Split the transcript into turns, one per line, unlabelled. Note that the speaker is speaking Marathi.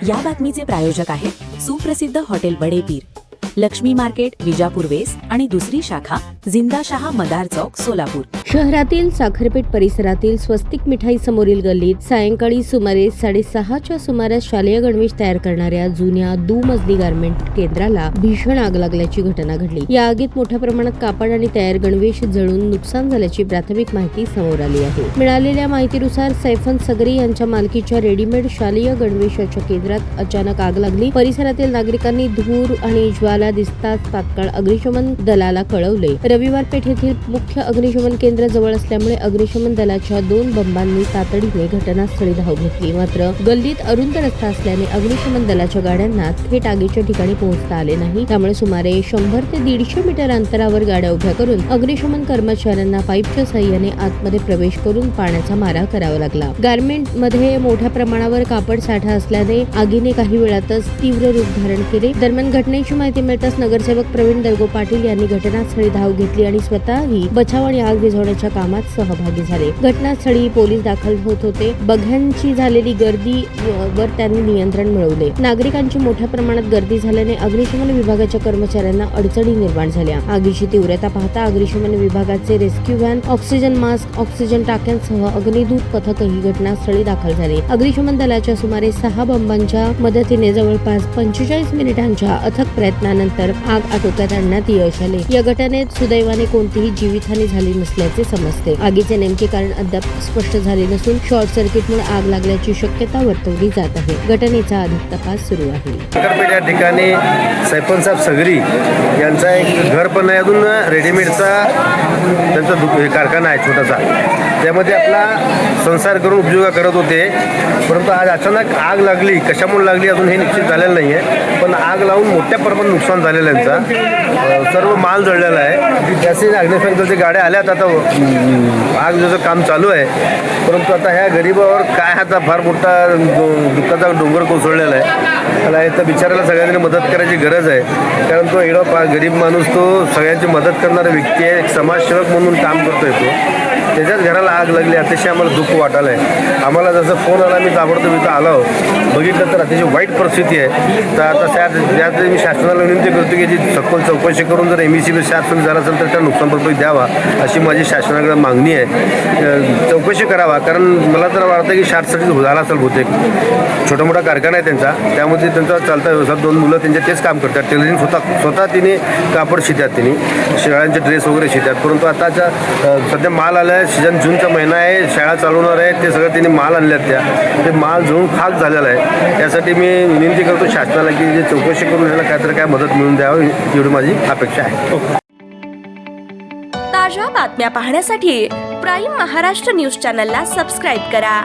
या बातमीचे प्रायोजक आहेत सुप्रसिद्ध hotel Badepir, Laxmi market, Vijapur west आणि दुसरी शाखा जिंदाशहा मदार चौक, सोलापूर.
शहरातील साखरपेठ परिसरातील स्वस्तिक मिठाई समोरील गल्लीत सायंकाळी सुमारे 6:30च्या सुमारास शालेय गणवेश तयार करणाऱ्या जुन्या दुमजली गारमेंट केंद्राला भीषण आग लागल्याची घटना घडली. या आगीत मोठ्या प्रमाणात कापड आणि तयार गणवेश जळून नुकसान झाल्याची प्राथमिक माहिती समोर आली आहे. मिळालेल्या माहितीनुसार सैफन सगरी यांच्या मालकीच्या रेडीमेड शालेय गणवेशाच्या केंद्रात अचानक आग लागली. परिसरातील नागरिकांनी धूर आणि ज्वाला दिसताच तात्काळ अग्निशमन दलाला कळवले. रविवार पेठेतील मुख्य अग्निशमन केंद्र जवळ असल्यामुळे अग्निशमन दलाच्या 2 बंबांनी तातडीने घटनास्थळी धाव घेतली. मात्र गल्लीत अरुंद रस्ता असल्याने अग्निशमन दलाच्या गाड्यांना थेट आगीच्या ठिकाणी पोहोचता आले नाही. त्यामुळे सुमारे 100 ते 150 मीटर अंतरावर गाड्या उभ्या करून अग्निशमन कर्मचाऱ्यांना पाईपच्या साहाय्याने आतमध्ये प्रवेश करून पाण्याचा मारा करावा लागला. गारमेंट मध्ये मोठ्या प्रमाणावर कापड साठा असल्याने आगीने काही वेळातच तीव्र रूप धारण केले. दरम्यान घटनेची माहिती मिळताच नगरसेवक प्रवीण दर्गो पाटील यांनी घटनास्थळी धाव घेतली आणि स्वतःही बचाव आणि आग विझवण्याच्या कामात सहभागी झाले. घटनास्थळी पोलीस दाखल होत होते. बघ्यांची झालेली गर्दी वर त्यांनी नियंत्रण मिळवले. नागरिकांची मोठ्या प्रमाणात गर्दी झाल्याने अग्निशमन विभागाच्या कर्मचाऱ्यांना अडचणी निर्माण झाल्या. आगीची तीव्रता पाहता अग्निशमन विभागाचे rescue van, oxygen mask, oxygen टाक्यांसह अग्निदूत पथकही घटनास्थळी दाखल झाले. अग्निशमन दलाच्या सुमारे 6 बंबांच्या मदतीने जवळपास 45 मिनिटांच्या अथक प्रयत्नानंतर आग आटोक्यात आणण्यात यश आले. या घटनेत सुदैवाने कोणतीही जीवितहानी झाली नसल्याचे समजते. आगीचे नेमके कारण अद्याप स्पष्ट झाले नसून शॉर्ट सर्किटमुळे आग लागल्याची शक्यता वर्तवली जात आहे. घटनेचा अधिक तपास सुरू आहे.
साखरपेठ या ठिकाणी सैफन साहेब सगरी यांचा एक घर पण आहे, अजून रेडीमेडचा त्यांचा कारखाना आहे छोटासा. त्यामध्ये आपला संसार करून उपजीविका करत होते. परंतु आज अचानक आग लागली. कशामुळे लागली अजून हे निश्चित झालेलं नाही आहे, पण आग लावून मोठ्या प्रमाणात नुकसान झालेलं आहे. त्यांचा सर्व माल जळलेला आहे. त्याचे अग्निशमन दलाच्या गाड्या आल्यात. आता आग जसं काम चालू आहे, परंतु आता ह्या गरीबावर काय आता फार मोठा दुःखाचा डोंगर कोसळलेला आहे. त्याला तर बिचारायला सगळ्यांनी मदत करायची गरज आहे. कारण तो एवढा गरीब माणूस, तो सगळ्यांची मदत करणारा व्यक्ती आहे. एक समाजसेवक म्हणून काम करतोय तो. त्याच्याच घराला आग लागली. अतिशय आम्हाला दुःख वाटायला आहे. आम्हाला जसं फोन आला, मी ताबडतोब इथं आलो, बघितलं तर अतिशय वाईट परिस्थिती आहे. तर आता त्यात मी शासनाला विनंती करतो की याची सखोल चौकशी करून जर MECB शासन झाला असेल तर त्या नुकसान भरपाई द्यावा, अशी माझी शासनाकडे मागणी आहे. चौकशी करावा, कारण मला तर वाटतं की शॉर्ट सर्किट झाला असेल बहुतेक. छोटा मोठा कारखाना आहे त्यांचा, त्यामध्ये त्यांचा चालता व्यवसाय. 2 मुलं त्यांचे तेच काम करतात. टेलरिंग स्वतः तिने कापड शितात, तिने शाळांचे ड्रेस वगैरे शितात. परंतु आताच्या सध्या माल आला आहे, सीजन जूनचा महिना आहे, शाळा चालवणार आहे, ते सगळं तिने माल आणल्यात. ते माल जळून खाक झालेला आहे. त्यासाठी मी विनंती करतो शासनाला की जे चौकशी करून याला काहीतरी काय मदत मिळून द्यावी, एवढी माझी अपेक्षा आहे.
ताज्या बातम्या पाहण्यासाठी प्राईम महाराष्ट्र न्यूज चॅनलला सबस्क्राईब करा.